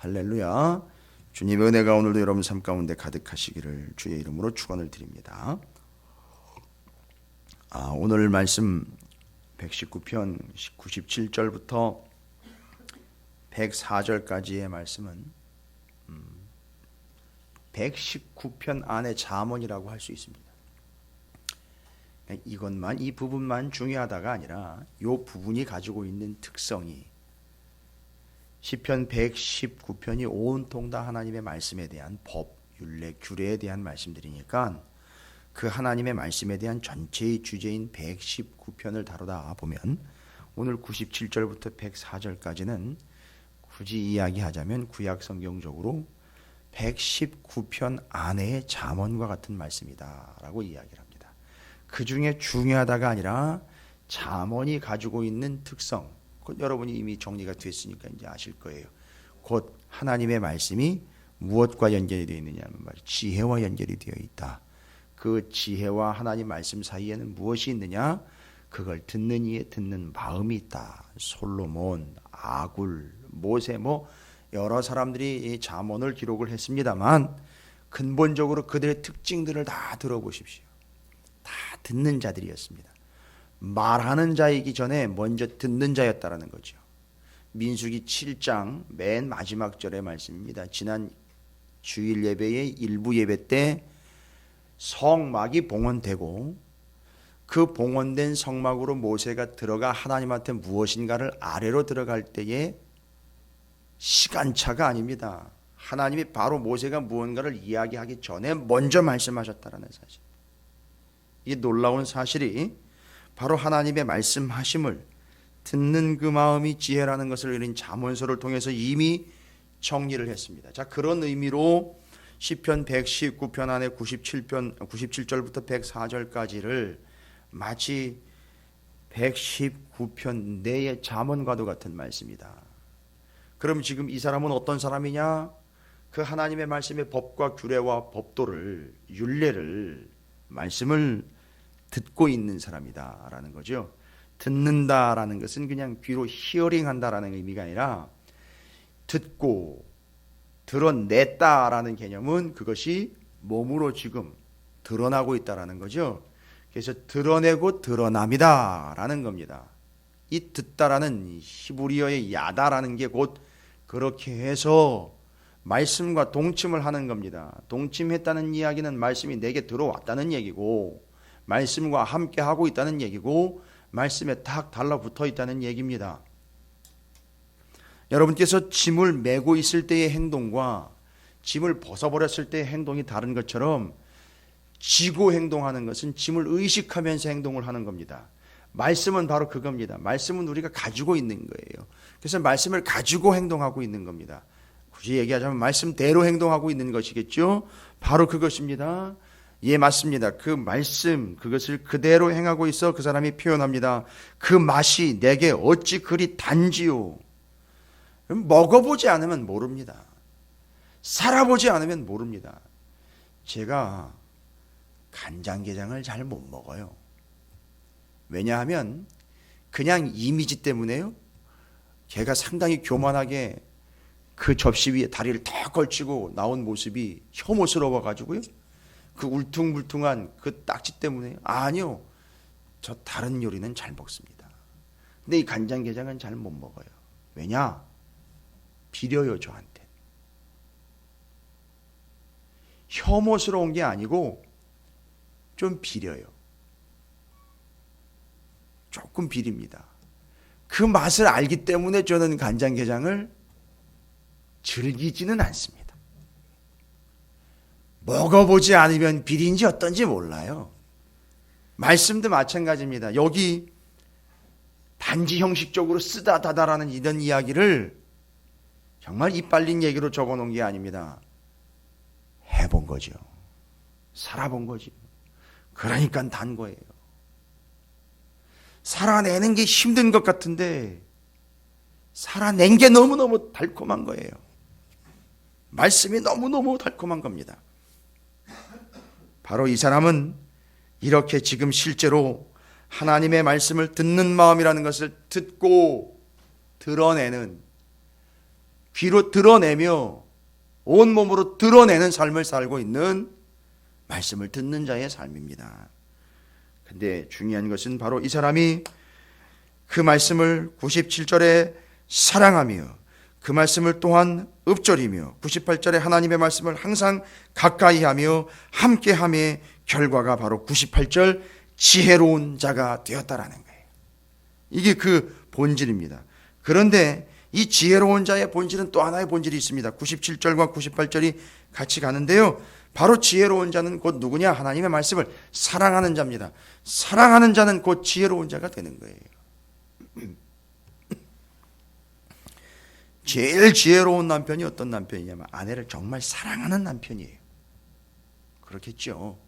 할렐루야. 주님의 은혜가 오늘도 여러분 삶 가운데 가득하시기를 주의 이름으로 축원을 드립니다. 오늘 말씀 119편 97절부터 104절까지의 말씀은 119편 안에 잠언이라고 할 수 있습니다. 이것만, 이 부분만 중요하다가 아니라 이 부분이 가지고 있는 특성이 시편 119편이 온통 다 하나님의 말씀에 대한 법, 율례, 규례에 대한 말씀들이니까 그 하나님의 말씀에 대한 전체의 주제인 119편을 다루다 보면 오늘 97절부터 104절까지는 굳이 이야기하자면 구약 성경적으로 119편 안에의 잠언과 같은 말씀이다 라고 이야기를 합니다. 그 중에 중요하다가 아니라 잠언이 가지고 있는 특성, 곧 여러분이 이미 정리가 됐으니까 이제 아실 거예요. 곧 하나님의 말씀이 무엇과 연결이 되어 있느냐 하면 지혜와 연결이 되어 있다. 그 지혜와 하나님 말씀 사이에는 무엇이 있느냐? 그걸 듣는 이에 듣는 마음이 있다. 솔로몬, 아굴, 모세 여러 사람들이 이 잠언을 기록을 했습니다만 근본적으로 그들의 특징들을 다 들어보십시오. 다 듣는 자들이었습니다. 말하는 자이기 전에 먼저 듣는 자였다라는 거죠. 민수기 7장 맨 마지막 절의 말씀입니다. 지난 주일 예배의 일부 예배 때 성막이 봉헌되고 그 봉헌된 성막으로 모세가 들어가 하나님한테 무엇인가를 아래로 들어갈 때에 시간차가 아닙니다. 하나님이 바로 모세가 무언가를 이야기하기 전에 먼저 말씀하셨다라는 사실. 이 놀라운 사실이 바로 하나님의 말씀하심을 듣는 그 마음이 지혜라는 것을 이런 잠언서를 통해서 이미 정리를 했습니다. 자, 그런 의미로 시편 119편 안에 97절부터 104절까지를 마치 119편 내의 잠언과도 같은 말씀이다. 그럼 지금 이 사람은 어떤 사람이냐? 그 하나님의 말씀의 법과 규례와 법도를, 율례를, 말씀을 듣고 있는 사람이다 라는 거죠. 듣는다라는 것은 그냥 귀로 히어링한다라는 의미가 아니라 듣고 드러냈다라는 개념은 그것이 몸으로 지금 드러나고 있다라는 거죠. 그래서 드러내고 드러남이다 라는 겁니다. 이 듣다라는 히브리어의 야다라는 게 곧 그렇게 해서 말씀과 동침을 하는 겁니다. 동침했다는 이야기는 말씀이 내게 들어왔다는 얘기고 말씀과 함께 하고 있다는 얘기고 말씀에 탁 달라붙어 있다는 얘기입니다. 여러분께서 짐을 메고 있을 때의 행동과 짐을 벗어버렸을 때의 행동이 다른 것처럼 지고 행동하는 것은 짐을 의식하면서 행동을 하는 겁니다. 말씀은 바로 그겁니다. 말씀은 우리가 가지고 있는 거예요. 그래서 말씀을 가지고 행동하고 있는 겁니다. 굳이 얘기하자면 말씀대로 행동하고 있는 것이겠죠. 바로 그것입니다. 예, 맞습니다. 그 말씀, 그것을 그대로 행하고 있어 그 사람이 표현합니다. 그 맛이 내게 어찌 그리 단지요. 먹어보지 않으면 모릅니다. 살아보지 않으면 모릅니다. 제가 간장게장을 잘 못 먹어요. 왜냐하면 그냥 이미지 때문에요. 걔가 상당히 교만하게 그 접시 위에 다리를 탁 걸치고 나온 모습이 혐오스러워가지고요. 그 울퉁불퉁한 그 딱지 때문에 아니요. 저 다른 요리는 잘 먹습니다. 근데 이 간장게장은 잘 못 먹어요. 왜냐? 비려요 저한테. 혐오스러운 게 아니고 좀 비려요. 조금 비립니다. 그 맛을 알기 때문에 저는 간장게장을 즐기지는 않습니다. 먹어보지 않으면 비린지 어떤지 몰라요. 말씀도 마찬가지입니다. 여기 단지 형식적으로 쓰다다다라는 이런 이야기를 정말 이빨린 얘기로 적어놓은 게 아닙니다. 해본 거죠. 살아본 거죠. 그러니까 단 거예요. 살아내는 게 힘든 것 같은데 살아낸 게 너무너무 달콤한 거예요. 말씀이 너무너무 달콤한 겁니다. 바로 이 사람은 이렇게 지금 실제로 하나님의 말씀을 듣는 마음이라는 것을 듣고 드러내는 귀로 드러내며 온몸으로 드러내는 삶을 살고 있는 말씀을 듣는 자의 삶입니다. 근데 중요한 것은 바로 이 사람이 그 말씀을 97절에 사랑하며 그 말씀을 또한 읊조리며 98절에 하나님의 말씀을 항상 가까이하며 함께함의 결과가 바로 98절 지혜로운 자가 되었다라는 거예요. 이게 그 본질입니다. 그런데 이 지혜로운 자의 본질은 또 하나의 본질이 있습니다. 97절과 98절이 같이 가는데요. 바로 지혜로운 자는 곧 누구냐? 하나님의 말씀을 사랑하는 자입니다. 사랑하는 자는 곧 지혜로운 자가 되는 거예요. 제일 지혜로운 남편이 어떤 남편이냐면 아내를 정말 사랑하는 남편이에요. 그렇겠죠.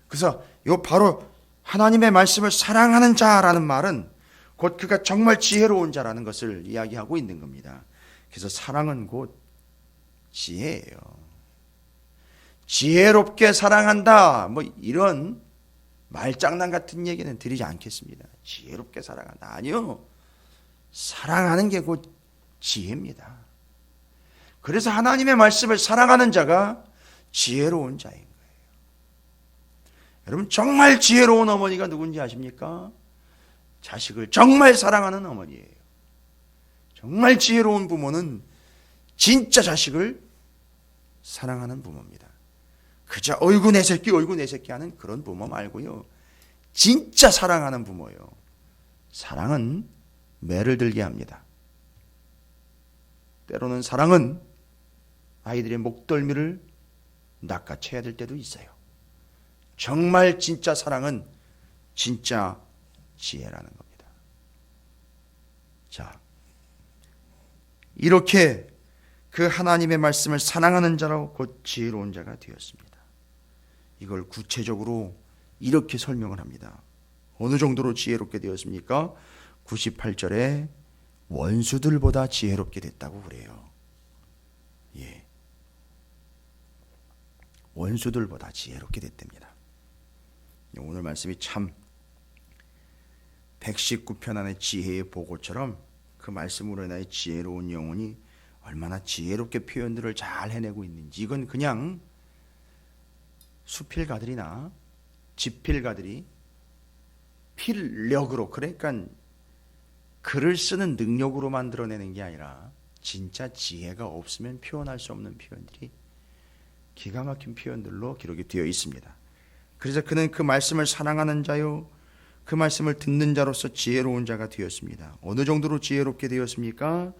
그래서 요 바로 하나님의 말씀을 사랑하는 자라는 말은 곧 그가 정말 지혜로운 자라는 것을 이야기하고 있는 겁니다. 그래서 사랑은 곧 지혜예요. 지혜롭게 사랑한다, 뭐 이런 말장난 같은 얘기는 드리지 않겠습니다. 지혜롭게 사랑한다, 아니요. 사랑하는 게 곧 지혜입니다. 그래서 하나님의 말씀을 사랑하는 자가 지혜로운 자인 거예요. 여러분, 정말 지혜로운 어머니가 누군지 아십니까? 자식을 정말 사랑하는 어머니예요. 정말 지혜로운 부모는 진짜 자식을 사랑하는 부모입니다. 그저 어이구 내 새끼 어이구 내 새끼 하는 그런 부모 말고요. 진짜 사랑하는 부모예요. 사랑은 매를 들게 합니다. 때로는 사랑은 아이들의 목덜미를 낚아채야 될 때도 있어요. 정말 진짜 사랑은 진짜 지혜라는 겁니다. 자, 이렇게 그 하나님의 말씀을 사랑하는 자로 곧 지혜로운 자가 되었습니다. 이걸 구체적으로 이렇게 설명을 합니다. 어느 정도로 지혜롭게 되었습니까? 98절에 원수들보다 지혜롭게 됐다고 그래요. 예. 원수들보다 지혜롭게 됐답니다. 오늘 말씀이 참 119편 안의 지혜의 보고처럼 그 말씀으로 인하여 지혜로운 영혼이 얼마나 지혜롭게 표현들을 잘 해내고 있는지, 이건 그냥 수필가들이나 지필가들이 필력으로, 그러니까 글을 쓰는 능력으로 만들어내는 게 아니라 진짜 지혜가 없으면 표현할 수 없는 표현들이 기가 막힌 표현들로 기록이 되어 있습니다. 그래서 그는 그 말씀을 사랑하는 자요, 그 말씀을 듣는 자로서 지혜로운 자가 되었습니다. 어느 정도로 지혜롭게 되었습니까?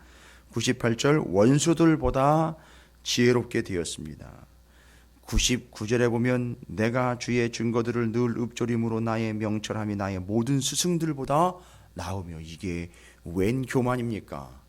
98절 원수들보다 지혜롭게 되었습니다. 99절에 보면 내가 주의 증거들을 늘 읊조림으로 나의 명철함이 나의 모든 스승들보다 나오며, 이게 웬 교만입니까?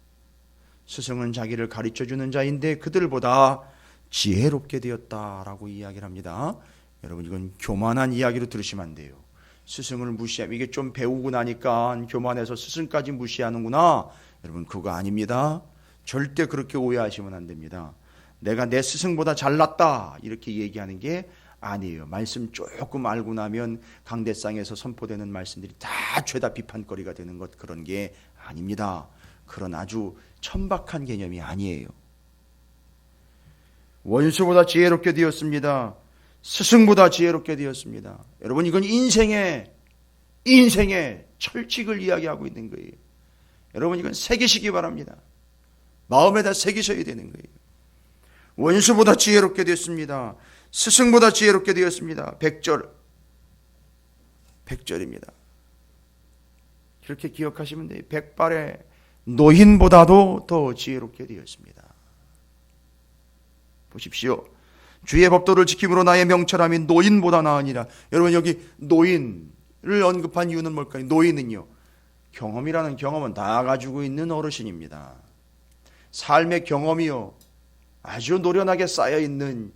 스승은 자기를 가르쳐주는 자인데 그들보다 지혜롭게 되었다라고 이야기를 합니다. 여러분, 이건 교만한 이야기로 들으시면 안 돼요. 스승을 무시하면 이게 좀 배우고 나니까 교만해서 스승까지 무시하는구나. 여러분, 그거 아닙니다. 절대 그렇게 오해하시면 안 됩니다. 내가 내 스승보다 잘났다 이렇게 얘기하는 게 아니에요. 말씀 조금 알고 나면 강대상에서 선포되는 말씀들이 다 죄다 비판거리가 되는 것, 그런 게 아닙니다. 그런 아주 천박한 개념이 아니에요. 원수보다 지혜롭게 되었습니다. 스승보다 지혜롭게 되었습니다. 여러분, 이건 인생의 철칙을 이야기하고 있는 거예요. 여러분, 이건 새기시기 바랍니다. 마음에다 새기셔야 되는 거예요. 원수보다 지혜롭게 되었습니다. 스승보다 지혜롭게 되었습니다. 100절입니다. 그렇게 기억하시면 돼요. 백발의 노인보다도 더 지혜롭게 되었습니다. 보십시오. 주의 법도를 지킴으로 나의 명철함이 노인보다 나으니라. 여러분, 여기 노인을 언급한 이유는 뭘까요? 노인은요, 경험이라는 경험은 다 가지고 있는 어르신입니다. 삶의 경험이요, 아주 노련하게 쌓여있는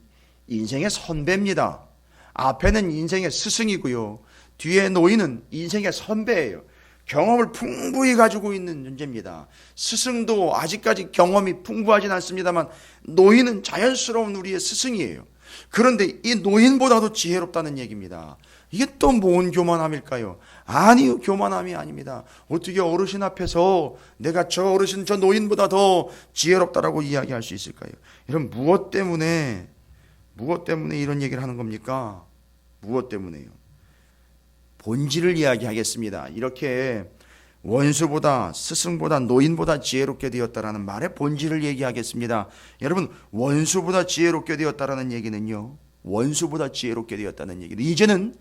인생의 선배입니다. 앞에는 인생의 스승이고요, 뒤에 노인은 인생의 선배예요. 경험을 풍부히 가지고 있는 존재입니다. 스승도 아직까지 경험이 풍부하진 않습니다만 노인은 자연스러운 우리의 스승이에요. 그런데 이 노인보다도 지혜롭다는 얘기입니다. 이게 또 뭔 교만함일까요? 아니요, 교만함이 아닙니다. 어떻게 어르신 앞에서 내가 저 어르신, 저 노인보다 더 지혜롭다라고 이야기할 수 있을까요? 여러분, 무엇 때문에 이런 얘기를 하는 겁니까? 무엇 때문에요? 본질을 이야기하겠습니다. 이렇게 원수보다, 스승보다, 노인보다 지혜롭게 되었다라는 말의 본질을 얘기하겠습니다. 여러분, 원수보다 지혜롭게 되었다라는 얘기는요, 원수보다 지혜롭게 되었다는 얘기는 이제는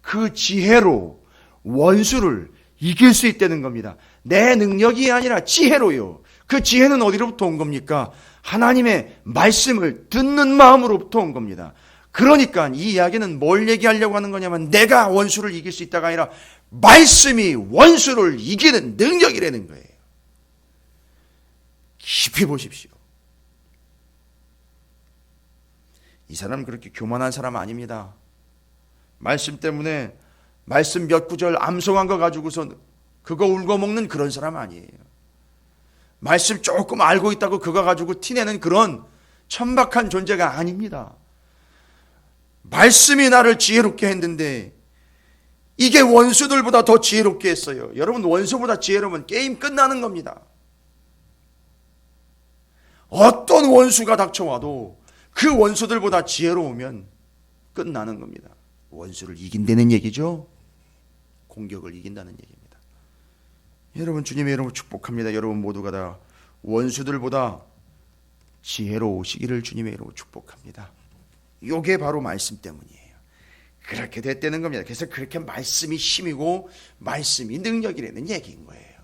그 지혜로 원수를 이길 수 있다는 겁니다. 내 능력이 아니라 지혜로요. 그 지혜는 어디로부터 온 겁니까? 하나님의 말씀을 듣는 마음으로부터 온 겁니다. 그러니까 이 이야기는 뭘 얘기하려고 하는 거냐면, 내가 원수를 이길 수 있다가 아니라 말씀이 원수를 이기는 능력이라는 거예요. 깊이 보십시오. 이 사람은 그렇게 교만한 사람 아닙니다. 말씀 때문에 말씀 몇 구절 암송한 거 가지고서 그거 울고 먹는 그런 사람 아니에요. 말씀 조금 알고 있다고 그거 가지고 티내는 그런 천박한 존재가 아닙니다. 말씀이 나를 지혜롭게 했는데 이게 원수들보다 더 지혜롭게 했어요. 여러분, 원수보다 지혜로우면 게임 끝나는 겁니다. 어떤 원수가 닥쳐와도 그 원수들보다 지혜로우면 끝나는 겁니다. 원수를 이긴다는 얘기죠. 공격을 이긴다는 얘기입니다. 여러분, 주님의 이름으로 축복합니다. 여러분 모두가 다 원수들보다 지혜로우시기를 주님의 이름으로 축복합니다. 이게 바로 말씀 때문이에요. 그렇게 됐다는 겁니다. 그래서 그렇게 말씀이 힘이고 말씀이 능력이라는 얘기인 거예요.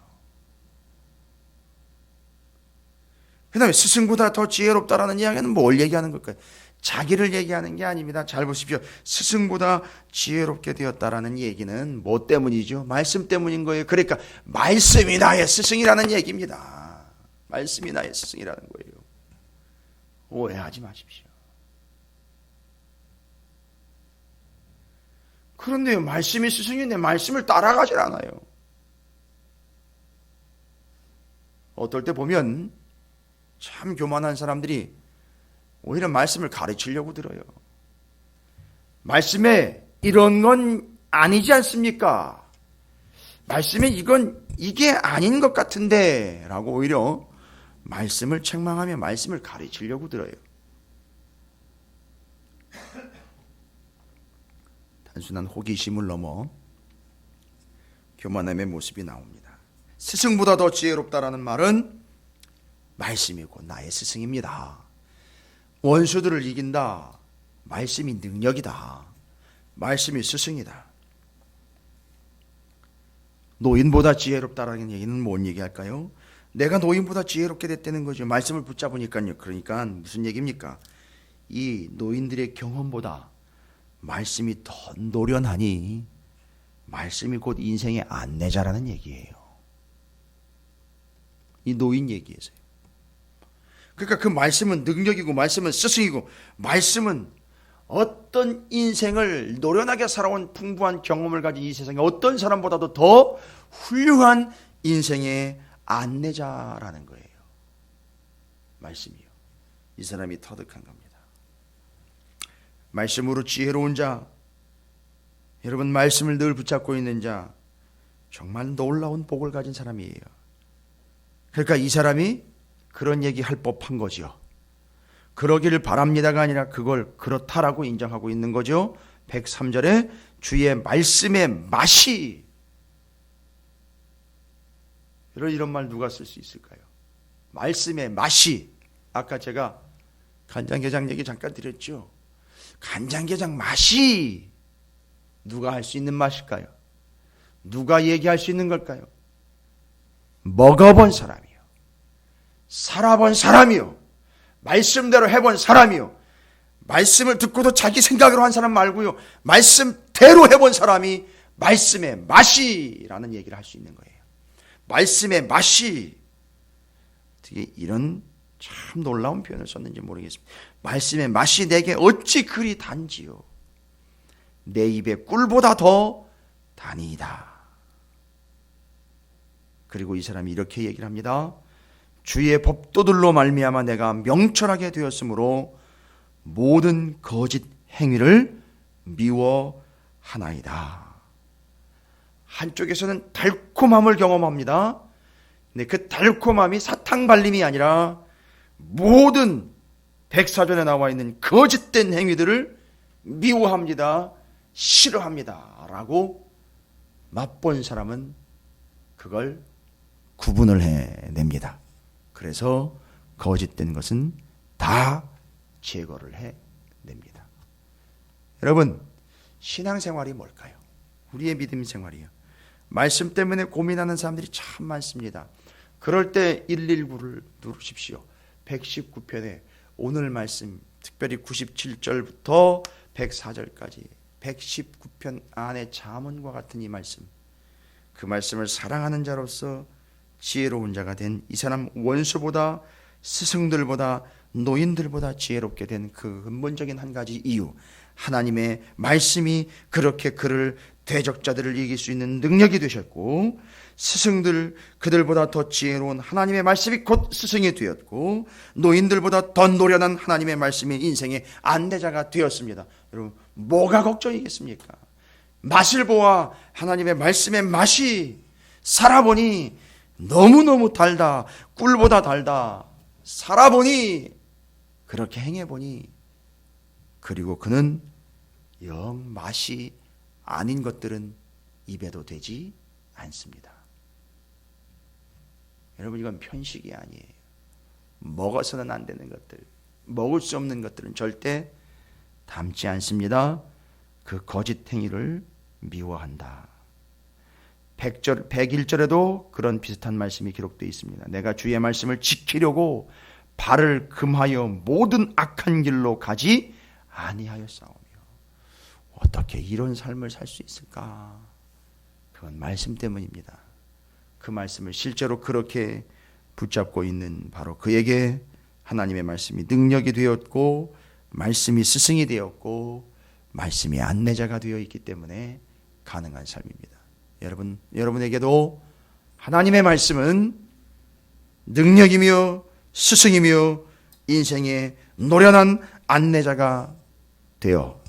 그 다음에 스승보다 더 지혜롭다라는 이야기는 뭘 얘기하는 걸까요? 자기를 얘기하는 게 아닙니다. 잘 보십시오. 스승보다 지혜롭게 되었다라는 얘기는 뭐 때문이죠? 말씀 때문인 거예요. 그러니까 말씀이 나의 스승이라는 얘기입니다. 말씀이 나의 스승이라는 거예요. 오해하지 마십시오. 그런데요, 말씀이 스승인데 말씀을 따라가질 않아요. 어떨 때 보면 참 교만한 사람들이 오히려 말씀을 가르치려고 들어요. 말씀에 이런 건 아니지 않습니까? 말씀에 이게 아닌 것 같은데 라고 오히려 말씀을 책망하며 말씀을 가르치려고 들어요. 단순한 호기심을 넘어 교만함의 모습이 나옵니다. 스승보다 더 지혜롭다라는 말은 말씀이고 나의 스승입니다. 원수들을 이긴다. 말씀이 능력이다. 말씀이 스승이다. 노인보다 지혜롭다라는 얘기는 뭔 얘기할까요? 내가 노인보다 지혜롭게 됐다는 거죠. 말씀을 붙잡으니까요. 그러니까 무슨 얘기입니까? 이 노인들의 경험보다 말씀이 더 노련하니 말씀이 곧 인생의 안내자라는 얘기예요. 이 노인 얘기에서요. 그러니까 그 말씀은 능력이고 말씀은 스승이고 말씀은 어떤 인생을 노련하게 살아온 풍부한 경험을 가진 이 세상에 어떤 사람보다도 더 훌륭한 인생의 안내자라는 거예요. 말씀이요. 이 사람이 터득한 겁니다. 말씀으로 지혜로운 자, 여러분 말씀을 늘 붙잡고 있는 자, 정말 놀라운 복을 가진 사람이에요. 그러니까 이 사람이 그런 얘기 할 법한 거죠. 그러기를 바랍니다가 아니라 그걸 그렇다라고 인정하고 있는 거죠. 103절에 주의 말씀의 맛이, 이런 말 누가 쓸 수 있을까요? 말씀의 맛이, 아까 제가 간장게장 얘기 잠깐 드렸죠. 간장게장 맛이 누가 할 수 있는 맛일까요? 누가 얘기할 수 있는 걸까요? 먹어본 사람이요, 살아본 사람이요, 말씀대로 해본 사람이요, 말씀을 듣고도 자기 생각으로 한 사람 말고요, 말씀대로 해본 사람이 말씀의 맛이라는 얘기를 할 수 있는 거예요. 말씀의 맛이, 어떻게 이런 참 놀라운 표현을 썼는지 모르겠습니다. 말씀의 맛이 내게 어찌 그리 단지요, 내 입에 꿀보다 더 단이다. 그리고 이 사람이 이렇게 얘기를 합니다. 주의 법도들로 말미암아 내가 명철하게 되었으므로 모든 거짓 행위를 미워하리로다. 하나이다. 한쪽에서는 달콤함을 경험합니다. 근데 그 달콤함이 사탕 발림이 아니라 모든 백사전에 나와 있는 거짓된 행위들을 미워합니다. 싫어합니다. 라고 맛본 사람은 그걸 구분을 해냅니다. 그래서 거짓된 것은 다 제거를 해냅니다. 여러분, 신앙생활이 뭘까요? 우리의 믿음 생활이요. 말씀 때문에 고민하는 사람들이 참 많습니다. 그럴 때 119를 누르십시오. 119편에 오늘 말씀, 특별히 97절부터 104절까지 119편 안에 잠언과 같은 이 말씀, 그 말씀을 사랑하는 자로서 지혜로운 자가 된 이 사람, 원수보다 스승들보다 노인들보다 지혜롭게 된 그 근본적인 한 가지 이유, 하나님의 말씀이 그렇게 그를 대적자들을 이길 수 있는 능력이 되셨고, 스승들 그들보다 더 지혜로운 하나님의 말씀이 곧 스승이 되었고, 노인들보다 더 노련한 하나님의 말씀이 인생의 안내자가 되었습니다. 여러분, 뭐가 걱정이겠습니까? 맛을 보아 하나님의 말씀의 맛이 살아보니 너무너무 달다. 꿀보다 달다. 살아보니, 그렇게 행해보니, 그리고 그는 영 맛이 아닌 것들은 입에도 되지 않습니다. 여러분, 이건 편식이 아니에요. 먹어서는 안 되는 것들, 먹을 수 없는 것들은 절대 담지 않습니다. 그 거짓 행위를 미워한다. 101절에도 그런 비슷한 말씀이 기록되어 있습니다. 내가 주의 말씀을 지키려고 발을 금하여 모든 악한 길로 가지 아니하였사오며. 어떻게 이런 삶을 살 수 있을까? 그건 말씀 때문입니다. 그 말씀을 실제로 그렇게 붙잡고 있는 바로 그에게 하나님의 말씀이 능력이 되었고, 말씀이 스승이 되었고, 말씀이 안내자가 되어 있기 때문에 가능한 삶입니다. 여러분에게도 하나님의 말씀은 능력이며 스승이며 인생의 노련한 안내자가 되어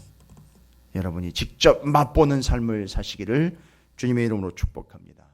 여러분이 직접 맛보는 삶을 사시기를 주님의 이름으로 축복합니다.